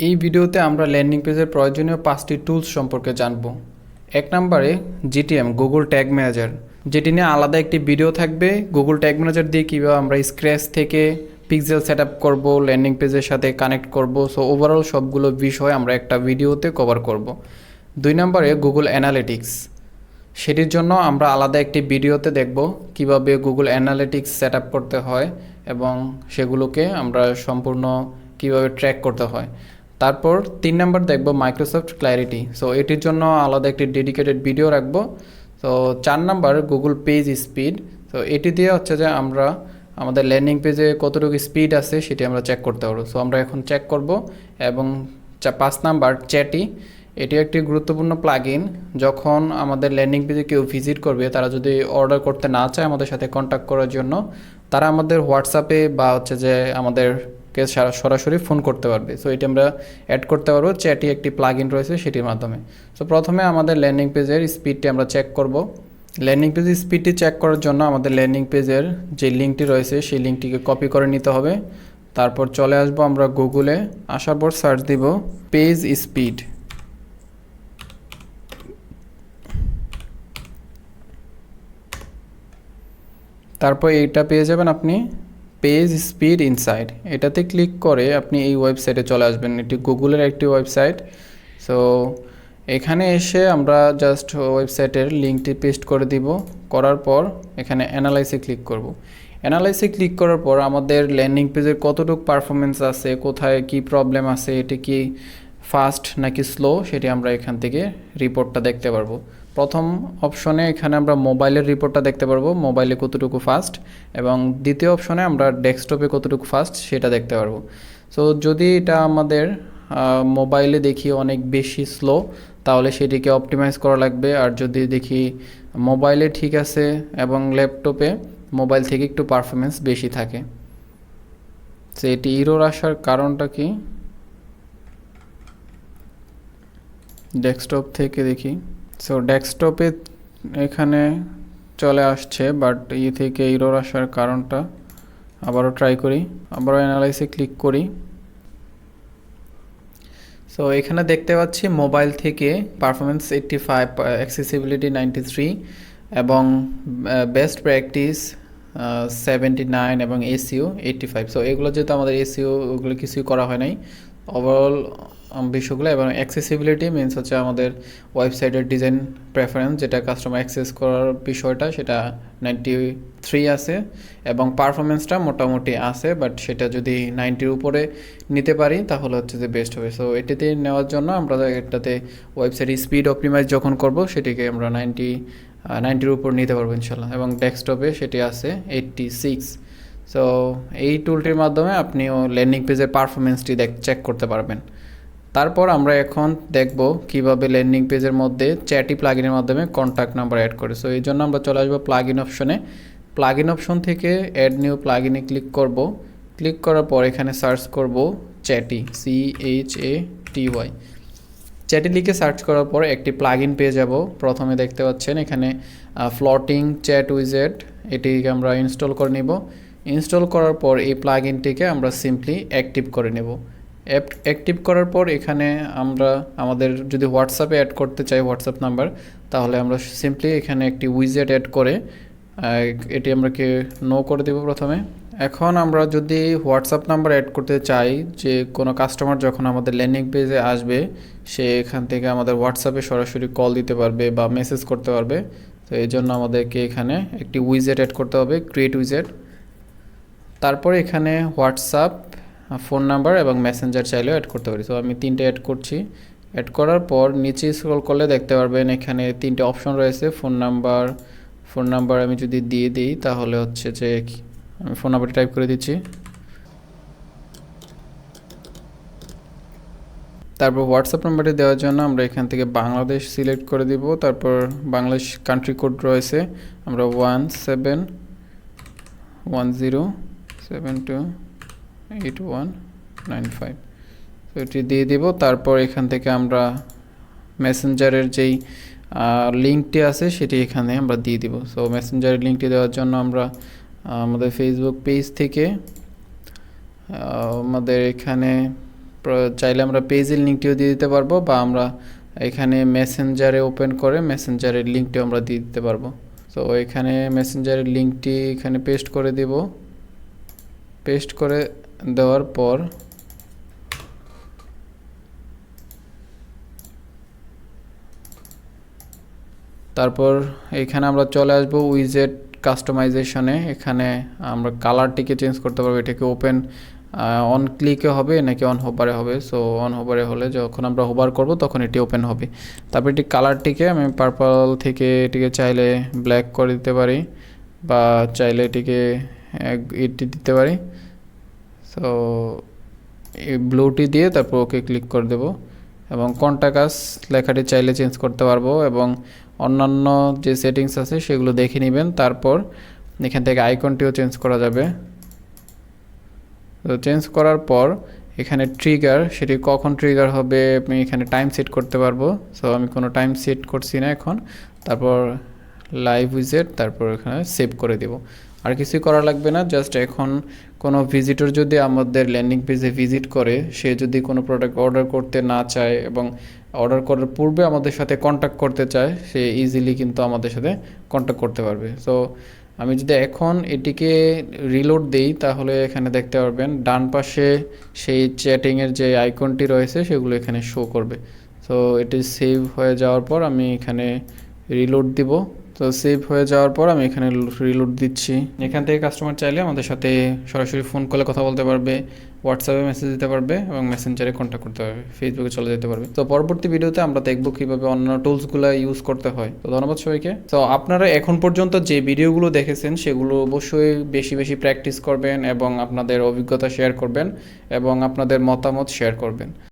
এই ভিডিওতে আমরা ল্যান্ডিং পেজের প্রয়োজনীয় 5টি টুলস সম্পর্কে জানব। এক নম্বরে জিটিএম গুগল ট্যাগ ম্যানেজার, যেটি নিয়ে আলাদা একটি ভিডিও থাকবে। গুগল ট্যাগ ম্যানেজার দিয়ে কীভাবে আমরা স্ক্র্যাচ থেকে পিক্সেল সেট আপ করবো, ল্যান্ডিং পেজের সাথে কানেক্ট করব, সো ওভারঅল সবগুলো বিষয় আমরা একটা ভিডিওতে কভার করব। 2 নম্বরে গুগল অ্যানালিটিক্স, সেটির জন্য আমরা আলাদা একটি ভিডিওতে দেখব কিভাবে গুগল অ্যানালিটিক্স সেট আপ করতে হয় এবং সেগুলোকে আমরা সম্পূর্ণ কিভাবে ট্র্যাক করতে হয়। তারপর 3 নাম্বার দেখব মাইক্রোসফট ক্ল্যারিটি, সো এটির জন্য আলাদা একটি ডেডিকেটেড ভিডিও রাখবো। তো 4 নাম্বার গুগল পেজ স্পিড, তো এটি দিয়ে হচ্ছে যে আমরা আমাদের ল্যান্ডিং পেজে কতটুকু স্পিড আছে সেটি আমরা চেক করতে পারবো। সো আমরা এখন চেক করব। এবং 5 নাম্বার চ্যাটি, এটি একটি গুরুত্বপূর্ণ প্লাগইন। যখন আমাদের ল্যান্ডিং পেজে কেউ ভিজিট করবে, তারা যদি অর্ডার করতে না চায় আমাদের সাথে কন্ট্যাক্ট করার জন্য, তারা আমাদের হোয়াটসঅ্যাপে বা হচ্ছে যে আমাদেরকে সরাসরি ফোন করতে পারবে। সো এটি আমরা অ্যাড করতে পারবো, চ্যাটি একটি প্লাগইন রয়েছে সেটির মাধ্যমে। সো প্রথমে আমাদের ল্যান্ডিং পেজের স্পিডটি আমরা চেক করব। ল্যান্ডিং পেজের স্পিডটি চেক করার জন্য আমাদের ল্যান্ডিং পেজের যে লিঙ্কটি রয়েছে সেই লিঙ্কটিকে কপি করে নিতে হবে। তারপর চলে আসবো আমরা গুগলে, আসার পর সার্চ দিব পেজ স্পিড। তারপর এইটা পেয়ে যাবেন আপনি, পেজ স্পিড ইনসাইড। এটাতে ক্লিক করে আপনি এই ওয়েবসাইটে চলে আসবেন। এটি গুগলের একটি ওয়েবসাইট। সো এখানে এসে আমরা জাস্ট ওয়েবসাইটের লিঙ্কটি পেস্ট করে দিব। করার পর এখানে অ্যানালাইসে ক্লিক করব। অ্যানালাইসে ক্লিক করার পর আমাদের ল্যান্ডিং পেজের কতটুকু পারফরমেন্স আছে, কোথায় কি প্রবলেম আছে, এটি কি ফাস্ট নাকি স্লো, সেটি আমরা এখান থেকে রিপোর্টটা দেখতে পারবো। প্রথম অপশনে এখানে আমরা মোবাইলের রিপোর্টটা দেখতে পারবো, মোবাইলে কতটুকু ফাস্ট, এবং দ্বিতীয় অপশনে আমরা ডেস্কটপে কতটুকু ফাস্ট সেটা দেখতে পারবো। সো যদি এটা আমাদের মোবাইলে দেখি অনেক বেশি স্লো, তাহলে সেটিকে অপটিমাইজ করা লাগবে। আর যদি দেখি মোবাইলে ঠিক আছে এবং ল্যাপটপে মোবাইল থেকে একটু পারফরমেন্স বেশি থাকে। সো এটি ইরর আসার কারণটা কি, ডেস্কটপ থেকে দেখি। সো ডেস্কটপে এখানে চলে আসছে, বাট থেকে ইরর আসার কারণটা আবারও ট্রাই করি, আবারও অ্যানালাইসে ক্লিক করি। সো এখানে দেখতে পাচ্ছি মোবাইল থেকে পারফরমেন্স 85, অ্যাক্সেসিবিলিটি 93 এবং বেস্ট প্র্যাকটিস 79 এবং এসইও 85। সো এগুলো যেহেতু আমাদের এসইও ওগুলো কিছুই করা হয় নাই, ওভারঅল বিষয়গুলো। এবং অ্যাক্সেসিবিলিটি মিনস হচ্ছে আমাদের ওয়েবসাইটের ডিজাইন প্রেফারেন্স, যেটা কাস্টমার অ্যাক্সেস করার বিষয়টা, সেটা 93 আছে। এবং পারফরমেন্সটা মোটামুটি আছে, বাট সেটা যদি 90-র উপরে নিতে পারি তাহলে হচ্ছে যে বেস্ট হবে। সো এটিতে নেওয়ার জন্য আমরা এটাতে ওয়েবসাইট স্পিড অপটিমাইজ যখন করব সেটিকে আমরা 90-র উপর নিতে পারবো ইনশাল্লাহ। এবং ডেস্কটপে সেটি আছে 86। সো এই টুলটির মাধ্যমে আপনিও ল্যান্ডিং পেজের পারফরমেন্সটি চেক করতে পারবেন। তারপর আমরা এখন দেখব কিভাবে ল্যান্ডিং পেজের মধ্যে চ্যাটি প্লাগইনের মাধ্যমে কন্ট্যাক্ট নাম্বার অ্যাড করে। সো এই জন্য আমরা চলে আসবো প্লাগইন অপশনে। প্লাগইন অপশন থেকে অ্যাড নিউ প্লাগইনে ক্লিক করব। ক্লিক করার পর এখানে সার্চ করব চ্যাটি, CHATY। চ্যাটি লিখে সার্চ করার পর একটি প্লাগইন পেয়ে যাব। প্রথমে দেখতে পাচ্ছেন এখানে ফ্লোটিং চ্যাট উইজেট, এটিকে আমরা ইনস্টল করে নেব। ইনস্টল করার পর এই প্লাগইনটিকে আমরা সিম্পলি অ্যাক্টিভ করে নেব। অ্যাক্টিভ করার পর এখানে আমরা আমাদের যদি হোয়াটসঅ্যাপে অ্যাড করতে চাই হোয়াটসঅ্যাপ নাম্বার, তাহলে আমরা সিম্পলি এখানে একটি উইজেট অ্যাড করে এটি আমরাকে নো করে দেব প্রথমে। এখন আমরা যদি হোয়াটসঅ্যাপ নাম্বার অ্যাড করতে চাই, যে কোনো কাস্টমার যখন আমাদের ল্যান্ডিং পেজে আসবে সে এখান থেকে আমাদের হোয়াটসঅ্যাপে সরাসরি কল দিতে পারবে বা মেসেজ করতে পারবে। তো এই জন্য আমাদেরকে এখানে একটি উইজেট অ্যাড করতে হবে, ক্রিয়েট উইজেট। তারপরে এখানে হোয়াটসঅ্যাপ, ফোন নাম্বার এবং মেসেঞ্জার চাইলেও অ্যাড করতে পারি। সো আমি 3টে অ্যাড করছি। অ্যাড করার পর নিচে স্ক্রল করলে দেখতে পারবেন এখানে 3টে অপশন রয়েছে। ফোন নাম্বার আমি যদি দিয়ে দিই তাহলে হচ্ছে যে আমি ফোন নাম্বারটা টাইপ করে দিচ্ছি। তারপর হোয়াটসঅ্যাপ নাম্বারটি দেওয়ার জন্য আমরা এখান থেকে বাংলাদেশ সিলেক্ট করে দিব। তারপর বাংলাদেশ কান্ট্রি কোড রয়েছে, আমরা 1710728195 তো এটি দিয়ে দিব। তারপর এখান থেকে আমরা মেসেঞ্জারের যেই লিঙ্কটি আছে সেটি এখানে আমরা দিয়ে দিব। সো মেসেঞ্জারের লিঙ্কটি দেওয়ার জন্য আমরা আমাদের ফেসবুক পেজ থেকে আমাদের এখানে চাইলে আমরা পেজের লিঙ্কটিও দিয়ে দিতে পারবো, বা আমরা এখানে মেসেঞ্জারে ওপেন করে মেসেঞ্জারের লিঙ্কটিও আমরা দিয়ে দিতে পারবো। তো এখানে মেসেঞ্জারের লিঙ্কটি এখানে পেস্ট করে দেব। পেস্ট করে দেওয়ার পর তারপর এখানে আমরা চলে আসবো উইজেট কাস্টমাইজেশনে। এখানে আমরা কালারটিকে চেঞ্জ করতে পারবো, এটাকে ওপেন অন ক্লিকে হবে নাকি অন হোভারে হবে। সো অন হোভারে হলে যখন আমরা হোভার করব তখন এটি ওপেন হবে। তারপর এটি কালারটিকে আমি পার্পল থেকে এটিকে চাইলে ব্ল্যাক করে দিতে পারি, বা চাইলে এটিকে এটি দিতে পারি। সো এই ব্লুটি দিয়ে তারপর ওকে ক্লিক করে দেব, এবং কন্টাক্টস লেখাটি চাইলে চেঞ্জ করতে পারবো, এবং অন্যান্য যে সেটিংস আছে সেগুলো দেখে নেবেন। তারপর এখান থেকে আইকনটিও চেঞ্জ করা যাবে। তো চেঞ্জ করার পর এখানে ট্রিগার, সেটি কখন ট্রিগার হবে আপনি এখানে টাইম সেট করতে পারবো। সো আমি কোনো টাইম সেট করছি না এখন। তারপর লাইভ উইজেট, তারপর এখানে সেভ করে দেব। আর কিছুই করা লাগবে না। জাস্ট এখন কোনো ভিজিটর যদি আমাদের ল্যান্ডিং পেজে ভিজিট করে, সে যদি কোনো প্রোডাক্ট অর্ডার করতে না চায় এবং অর্ডার করার পূর্বে আমাদের সাথে কন্ট্যাক্ট করতে চায়, সে ইজিলি কিন্তু আমাদের সাথে কন্ট্যাক্ট করতে পারবে। সো আমি যদি এখন এটিকে রিলোড দেই, তাহলে এখানে দেখতে পারবেন ডান পাশে সেই চ্যাটিংয়ের যে আইকনটি রয়েছে সেগুলো এখানে শো করবে। সো এটি সেভ হয়ে যাওয়ার পর আমি এখানে রিলোড দিব। তো সেভ হয়ে যাওয়ার পর আমি এখানে রিলোড দিচ্ছি। এখান থেকে কাস্টমার চাইলে আমাদের সাথে সরাসরি ফোন কলে কথা বলতে পারবে, হোয়াটসঅ্যাপে মেসেজ দিতে পারবে, এবং মেসেঞ্জারে কন্ট্যাক্ট করতে পারবে, ফেসবুকে চলে যেতে পারবে। তো পরবর্তী ভিডিওতে আমরা দেখবো কীভাবে অন্যান্য টুলসগুলো ইউজ করতে হয়। তো ধন্যবাদ সবাইকে। তো আপনারা এখন পর্যন্ত যে ভিডিওগুলো দেখেছেন সেগুলো অবশ্যই বেশি বেশি প্র্যাকটিস করবেন, এবং আপনাদের অভিজ্ঞতা শেয়ার করবেন, এবং আপনাদের মতামত শেয়ার করবেন।